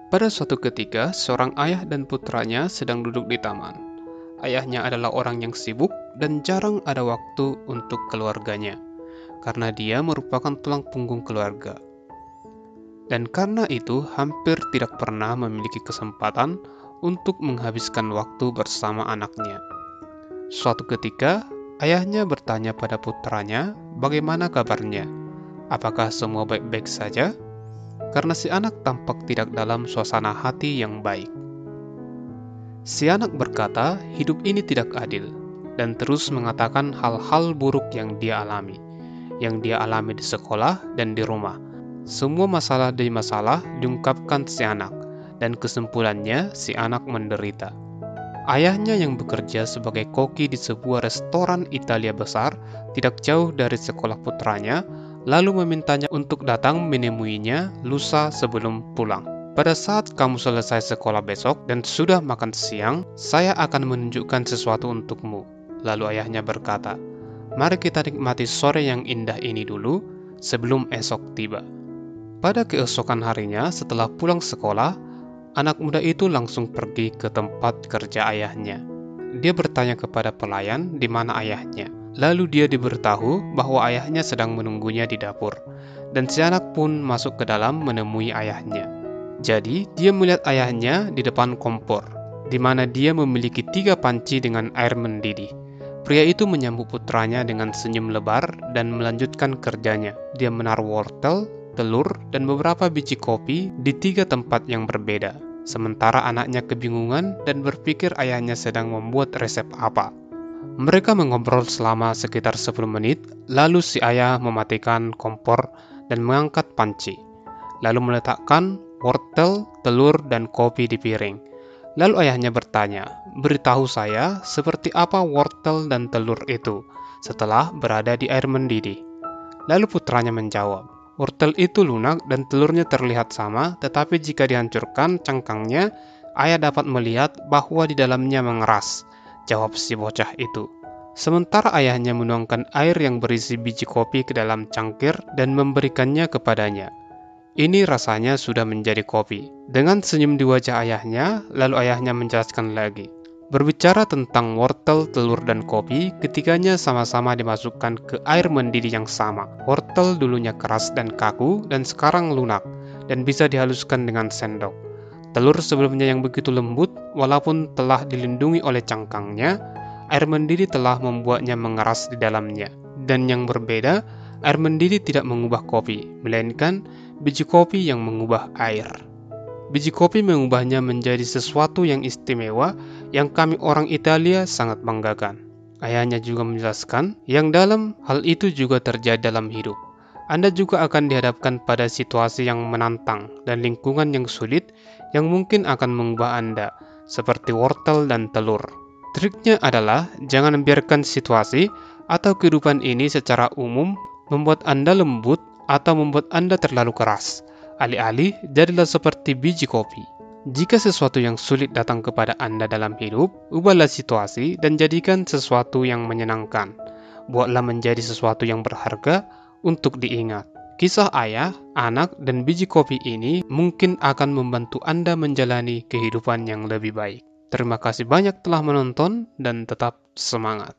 Pada suatu ketika, seorang ayah dan putranya sedang duduk di taman. Ayahnya adalah orang yang sibuk dan jarang ada waktu untuk keluarganya, karena dia merupakan tulang punggung keluarga. Dan karena itu, hampir tidak pernah memiliki kesempatan untuk menghabiskan waktu bersama anaknya. Suatu ketika, ayahnya bertanya pada putranya, bagaimana kabarnya? Apakah semua baik-baik saja? Karena si anak tampak tidak dalam suasana hati yang baik. Si anak berkata, hidup ini tidak adil, dan terus mengatakan hal-hal buruk yang dia alami di sekolah dan di rumah. Semua masalah demi masalah diungkapkan si anak, dan kesimpulannya si anak menderita. Ayahnya yang bekerja sebagai koki di sebuah restoran Italia besar tidak jauh dari sekolah putranya, lalu memintanya untuk datang menemuinya lusa sebelum pulang. Pada saat kamu selesai sekolah besok dan sudah makan siang, saya akan menunjukkan sesuatu untukmu. Lalu ayahnya berkata, mari kita nikmati sore yang indah ini dulu sebelum esok tiba. Pada keesokan harinya setelah pulang sekolah, anak muda itu langsung pergi ke tempat kerja ayahnya. Dia bertanya kepada pelayan di mana ayahnya. Lalu dia diberitahu bahwa ayahnya sedang menunggunya di dapur. Dan si anak pun masuk ke dalam menemui ayahnya. Jadi dia melihat ayahnya di depan kompor, di mana dia memiliki 3 panci dengan air mendidih. Pria itu menyambut putranya dengan senyum lebar dan melanjutkan kerjanya. Dia menaruh wortel, telur, dan beberapa biji kopi di 3 tempat yang berbeda. Sementara anaknya kebingungan dan berpikir ayahnya sedang membuat resep apa. Mereka mengobrol selama sekitar 10 menit, lalu si ayah mematikan kompor dan mengangkat panci. Lalu meletakkan wortel, telur, dan kopi di piring. Lalu ayahnya bertanya, beritahu saya seperti apa wortel dan telur itu setelah berada di air mendidih. Lalu putranya menjawab, wortel itu lunak dan telurnya terlihat sama, tetapi jika dihancurkan cangkangnya, ayah dapat melihat bahwa di dalamnya mengeras, jawab si bocah itu. Sementara ayahnya menuangkan air yang berisi biji kopi ke dalam cangkir dan memberikannya kepadanya. Ini rasanya sudah menjadi kopi. Dengan senyum di wajah ayahnya, lalu ayahnya menjelaskan lagi. Berbicara tentang wortel, telur, dan kopi, ketiganya sama-sama dimasukkan ke air mendidih yang sama. Wortel dulunya keras dan kaku, dan sekarang lunak, dan bisa dihaluskan dengan sendok. Telur sebelumnya yang begitu lembut, walaupun telah dilindungi oleh cangkangnya, air mendidih telah membuatnya mengeras di dalamnya. Dan yang berbeda, air mendidih tidak mengubah kopi, melainkan biji kopi yang mengubah air. Biji kopi mengubahnya menjadi sesuatu yang istimewa yang kami orang Italia sangat banggakan. Ayahnya juga menjelaskan, yang dalam hal itu juga terjadi dalam hidup. Anda juga akan dihadapkan pada situasi yang menantang dan lingkungan yang sulit yang mungkin akan mengubah Anda, seperti wortel dan telur. Triknya adalah jangan membiarkan situasi atau kehidupan ini secara umum membuat Anda lembut atau membuat Anda terlalu keras. Alih-alih, jadilah seperti biji kopi. Jika sesuatu yang sulit datang kepada Anda dalam hidup, ubahlah situasi dan jadikan sesuatu yang menyenangkan. Buatlah menjadi sesuatu yang berharga untuk diingat. Kisah ayah, anak, dan biji kopi ini mungkin akan membantu Anda menjalani kehidupan yang lebih baik. Terima kasih banyak telah menonton dan tetap semangat.